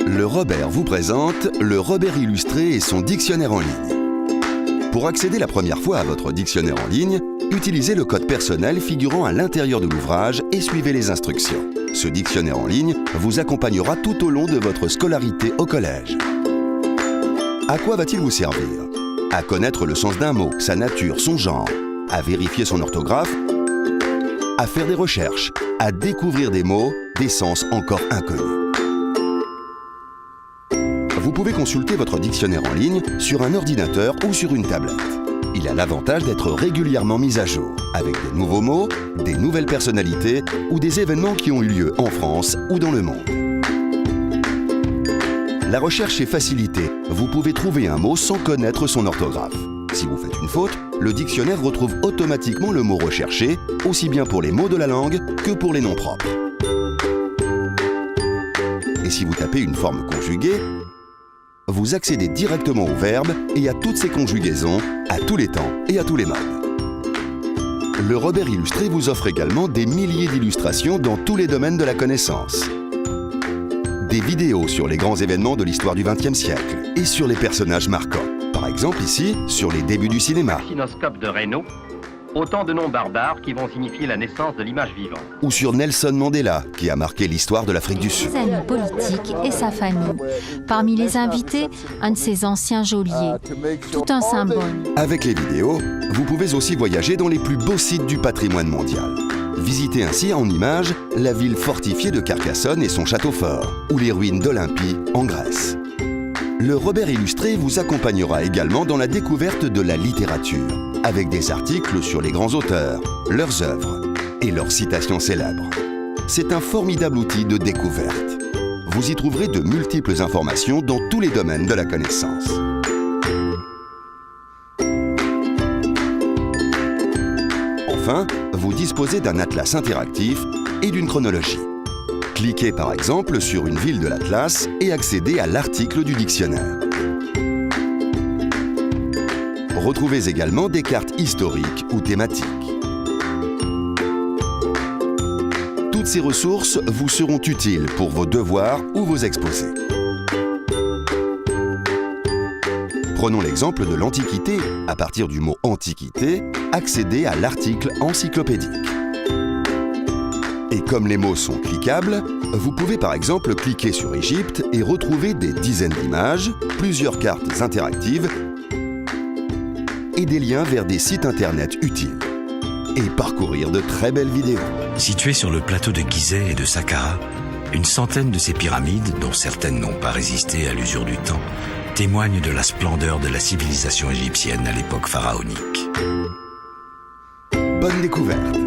Le Robert vous présente le Robert illustré et son dictionnaire en ligne. Pour accéder la première fois à votre dictionnaire en ligne, utilisez le code personnel figurant à l'intérieur de l'ouvrage et suivez les instructions. Ce dictionnaire en ligne vous accompagnera tout au long de votre scolarité au collège. À quoi va-t-il vous servir? À connaître le sens d'un mot, sa nature, son genre, à vérifier son orthographe, à faire des recherches, à découvrir des mots, des sens encore inconnus. Vous pouvez consulter votre dictionnaire en ligne sur un ordinateur ou sur une tablette. Il a l'avantage d'être régulièrement mis à jour, avec des nouveaux mots, des nouvelles personnalités ou des événements qui ont eu lieu en France ou dans le monde. La recherche est facilitée. Vous pouvez trouver un mot sans connaître son orthographe. Si vous faites une faute, le dictionnaire retrouve automatiquement le mot recherché, aussi bien pour les mots de la langue que pour les noms propres. Et si vous tapez une forme conjuguée, vous accédez directement au verbe et à toutes ses conjugaisons, à tous les temps et à tous les modes. Le Robert illustré vous offre également des milliers d'illustrations dans tous les domaines de la connaissance. Des vidéos sur les grands événements de l'histoire du XXe siècle et sur les personnages marquants. Par exemple ici, sur les débuts du cinéma. Cinoscope de Reynaud, autant de noms barbares qui vont signifier la naissance de l'image vivante. Ou sur Nelson Mandela, qui a marqué l'histoire de l'Afrique du Sud. Ses amis politiques et sa famille. Parmi les invités, un de ses anciens geôliers. Tout un symbole. Avec les vidéos, vous pouvez aussi voyager dans les plus beaux sites du patrimoine mondial. Visitez ainsi en images la ville fortifiée de Carcassonne et son château fort, ou les ruines d'Olympie en Grèce. Le Robert illustré vous accompagnera également dans la découverte de la littérature, avec des articles sur les grands auteurs, leurs œuvres et leurs citations célèbres. C'est un formidable outil de découverte. Vous y trouverez de multiples informations dans tous les domaines de la connaissance. Enfin, vous disposez d'un atlas interactif et d'une chronologie. Cliquez par exemple sur une ville de l'atlas et accédez à l'article du dictionnaire. Retrouvez également des cartes historiques ou thématiques. Toutes ces ressources vous seront utiles pour vos devoirs ou vos exposés. Prenons l'exemple de l'Antiquité. À partir du mot « Antiquité », accédez à l'article encyclopédique. Et comme les mots sont cliquables, vous pouvez par exemple cliquer sur Égypte et retrouver des dizaines d'images, plusieurs cartes interactives et des liens vers des sites internet utiles. Et parcourir de très belles vidéos. Situées sur le plateau de Gizeh et de Saqqara, une centaine de ces pyramides, dont certaines n'ont pas résisté à l'usure du temps, témoignent de la splendeur de la civilisation égyptienne à l'époque pharaonique. Bonne découverte!